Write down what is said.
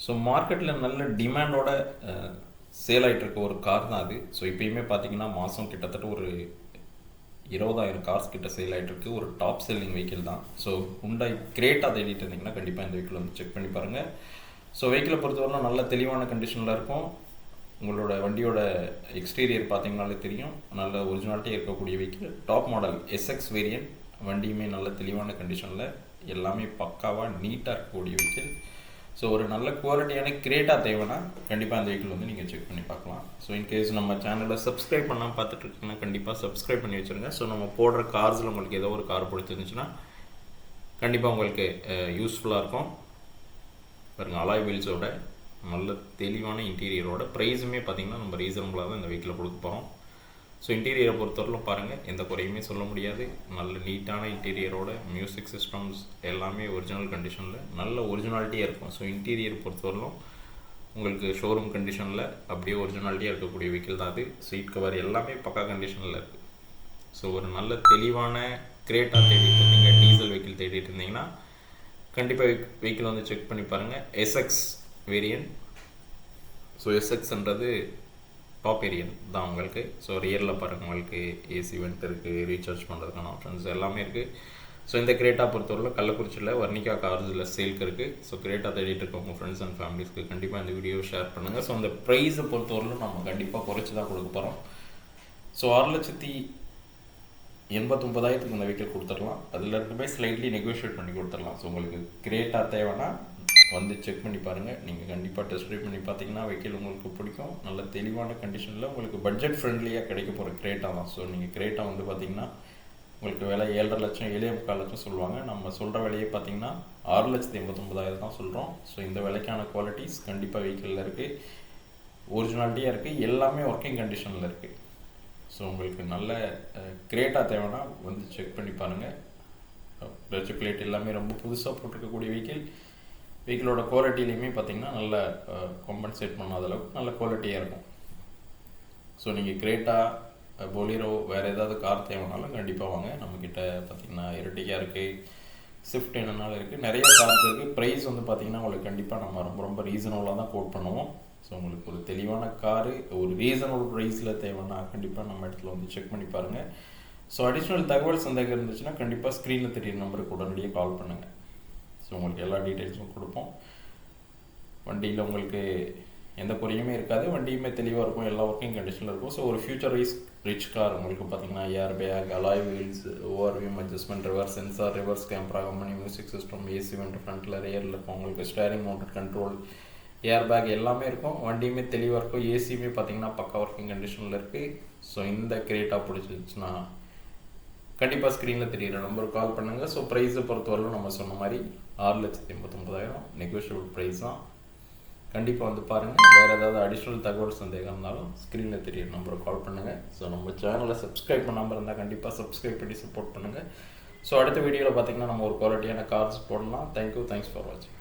So மார்க்கெட்டில் நல்ல டிமாண்டோட sale ஆகிட்டு இருக்க ஒரு கார் தான் அது. ஸோ இப்போயுமே பார்த்தீங்கன்னா மாதம் கிட்டத்தட்ட ஒரு 20,000 கார்ஸ் கிட்ட சேல் ஆகிட்டு இருக்கு. ஒரு டாப் செல்லிங் வெஹிக்கிள் தான். ஸோ ஹுண்டாய் கிரேட்டா தேடிட்டு இருந்தீங்கன்னா கண்டிப்பாக இந்த வெஹிக்கிள் வந்து செக் பண்ணி பாருங்கள். ஸோ வெஹிக்கிளை பொறுத்தவரைக்கும் நல்ல தெளிவான கண்டிஷனில் இருக்கும். உங்களோட வண்டியோட எக்ஸ்டீரியர் பார்த்தீங்கனாலே தெரியும், நல்ல ஒரிஜினாலிட்டியாக இருக்கக்கூடிய vehicle. Top model SX variant. வண்டியுமே நல்ல தெளிவான கண்டிஷனில், எல்லாமே பக்காவாக நீட்டாக இருக்கக்கூடிய வெஹிக்கிள். ஸோ ஒரு நல்ல குவாலிட்டியான கிரேட்டா தேவைன்னா கண்டிப்பாக அந்த வெஹிக்கிள் வந்து நீங்கள் செக் பண்ணி பார்க்கலாம். ஸோ இன்கேஸ் நம்ம சேனலில் சப்ஸ்கிரைப் பண்ணால் பார்த்துட்டு இருக்கீங்கன்னா கண்டிப்பாக சப்ஸ்கிரைப் பண்ணி வச்சுருங்க. ஸோ நம்ம போடுற கார்ஸில் உங்களுக்கு ஏதோ ஒரு கார் பிடிச்சிருந்துச்சுன்னா கண்டிப்பாக உங்களுக்கு யூஸ்ஃபுல்லாக இருக்கும். பாருங்கள், அலாய் வீல்ஸோட நல்ல தெளிவான இன்டீரியரோட ப்ரைஸுமே பார்த்திங்கன்னா நம்ம ரீசனபுளாக தான் இந்த வெஹிக்கிளை கொடுக்க போகிறோம். ஸோ இன்டீரியரை பொறுத்தவரைக்கும் பாருங்கள், எந்த குறையுமே சொல்ல முடியாது. நல்ல நீட்டான இன்டீரியரோட மியூசிக் சிஸ்டம்ஸ் எல்லாமே ஒரிஜினல் கண்டிஷனில் நல்ல ஒரிஜினாலிட்டியாக இருக்கும். ஸோ இன்டீரியர் பொறுத்தவரைக்கும் உங்களுக்கு ஷோரூம் கண்டிஷனில் அப்படியே ஒரிஜினாலிட்டியாக இருக்கக்கூடிய வெஹிக்கிள் தான் அது. சீட் கவர் எல்லாமே பக்கா கண்டிஷனில் இருக்குது. ஸோ ஒரு நல்ல தெளிவான கிரேட்டா தேடிட்டு இருந்தீங்க, டீசல் வெஹிக்கிள் தேடிட்டு இருந்தீங்கன்னா கண்டிப்பாக வெஹிக்கிள் வந்து செக் பண்ணி பாருங்கள். SX variant. ஸோ எஸ்எக்ஸ்ன்றது டாப் வேரியன்ட் தான் உங்களுக்கு. ஸோ ரியரில் பாருங்கள், உங்களுக்கு ஏசி வெண்ட் இருக்குது, ரீசார்ஜ் பண்ணுறதுக்கான ஆப்ஷன்ஸ் எல்லாமே இருக்குது. ஸோ இந்த கிரேட்டா பொறுத்தவரைக்கும் கள்ளக்குறிச்சியில் வர்ணிகா கார்ஸில் சேல்க்கு இருக்குது. ஸோ கிரேட்டா தேடிட்டு இருக்க உங்கள் ஃப்ரெண்ட்ஸ் அண்ட் ஃபேமிலிஸ்க்கு கண்டிப்பாக இந்த வீடியோ ஷேர் பண்ணுங்கள். ஸோ அந்த ப்ரைஸை பொறுத்தவரைக்கும் நம்ம கண்டிப்பாக குறைச்சி தான் கொடுக்க போகிறோம். ஸோ 6,89,000 இந்த வெஹிக்கிள் கொடுத்துடலாம். அதில் இருக்குமே ஸ்லைட்லி நெகோஷியேட் பண்ணி கொடுத்துடலாம். ஸோ உங்களுக்கு கிரேட்டா தேவைன்னா வந்து செக் பண்ணி பாருங்கள். நீங்கள் கண்டிப்பாக டெஸ்ட் ட்ரைவ் பண்ணி பார்த்தீங்கன்னா வெஹிக்கிள் உங்களுக்கு பிடிக்கும். நல்ல தெளிவான கண்டிஷனில் உங்களுக்கு பட்ஜெட் ஃப்ரெண்ட்லியாக கிடைக்க போகிற கிரேட்டா தான். ஸோ நீங்கள் கிரேட்டா வந்து பார்த்தீங்கன்னா உங்களுக்கு விலை 7.5 லட்சம் 7.25 லட்சம் சொல்லுவாங்க. நம்ம சொல்கிற விலையே பார்த்தீங்கன்னா 6,89,000 தான் சொல்கிறோம். ஸோ இந்த விலைக்கான குவாலிட்டிஸ் கண்டிப்பாக வெஹிக்கிளில் இருக்குது, ஒரிஜினாலிட்டியாக இருக்குது, எல்லாமே ஒர்க்கிங் கண்டிஷனில் இருக்குது. ஸோ உங்களுக்கு நல்ல கிரேட்டா தேவைன்னா வந்து செக் பண்ணி பாருங்கள். டச் பிளேட் எல்லாமே ரொம்ப புதுசாக போட்டிருக்கக்கூடிய வெஹிக்கிளோட குவாலிட்டிலையுமே பார்த்திங்கன்னா நல்ல காம்பன்சேட் பண்ணாத அளவுக்கு நல்ல குவாலிட்டியாக இருக்கும். ஸோ நீங்கள் கிரேட்டா, பொலிரோ, வேறு ஏதாவது கார் தேவைனாலும் கண்டிப்பாக வாங்க. நம்மக்கிட்ட பார்த்திங்கன்னா எர்டிகா இருக்குது, ஸ்விஃப்ட் என்னன்னாலும் இருக்குது, நிறைய கார்ஸ் இருக்குது. ப்ரைஸ் வந்து பார்த்திங்கன்னா உங்களுக்கு கண்டிப்பாக நம்ம ரொம்ப ரொம்ப ரீசனபுளாக தான் கோட் பண்ணுவோம். ஸோ உங்களுக்கு ஒரு தெளிவான காரு ஒரு ரீசனபுள் ப்ரைஸில் தேவைன்னா கண்டிப்பாக நம்ம இடத்துல வந்து செக் பண்ணி பாருங்கள். ஸோ அடிஷ்னல் தகவல் சந்தேகம் இருந்துச்சுன்னா கண்டிப்பாக ஸ்க்ரீனில் தெரியுற நம்பருக்கு உடனடியாக கால் பண்ணுங்கள். ஸோ உங்களுக்கு எல்லா டீட்டெயில்ஸும் கொடுப்போம். வண்டியில் உங்களுக்கு எந்த குறையுமே இருக்காது, வண்டியுமே தெளிவாக இருக்கும், எல்லா ஒர்க்கிங் கண்டிஷனில் இருக்கும். ஸோ ஒரு ஃபியூச்சரைஸ் ரிச் கார் உங்களுக்கு பார்த்திங்கன்னா air bag, alloy wheels, ORVM adjustment, reverse sensor, reverse camera, company music system, AC went ஃப்ரண்ட்டில், ரியரில் இருக்கும், உங்களுக்கு steering mounted control, air bag எல்லாமே இருக்கும். வண்டியுமே தெளிவாக இருக்கும், ஏசியுமே பார்த்திங்கன்னா பக்கா ஒர்க்கிங் கண்டிஷனில் இருக்குது. ஸோ இந்த கிரேட்டா பிடிச்சிருச்சுன்னா கண்டிப்பாக ஸ்க்ரீனில் தெரியுற நம்பருக்கு கால் பண்ணுங்கள். ஸோ ப்ரைஸை பொறுத்தவரைக்கும் நம்ம சொன்ன மாதிரி 6,89,000 நெகோஷியபிள் ப்ரைஸ் தான். கண்டிப்பாக வந்து பாருங்கள். வேறு ஏதாவது அடிஷ்னல் தகவல் சந்தேகம் இருந்தாலும் ஸ்க்ரீனில் தெரியுற நம்பருக்கு கால் பண்ணுங்கள். ஸோ நம்ம சேனலை சப்ஸ்கிரைப் பண்ணாமல் இருந்தால் கண்டிப்பாக சப்ஸ்கிரைப் பண்ணி சப்போர்ட் பண்ணுங்கள். ஸோ அடுத்த வீடியோவில் பார்த்திங்கன்னா நம்ம ஒரு குவாலிட்டியான கார்ஸ் போடலாம். தேங்க்யூ, தேங்க்ஸ் ஃபார் வாட்சிங்.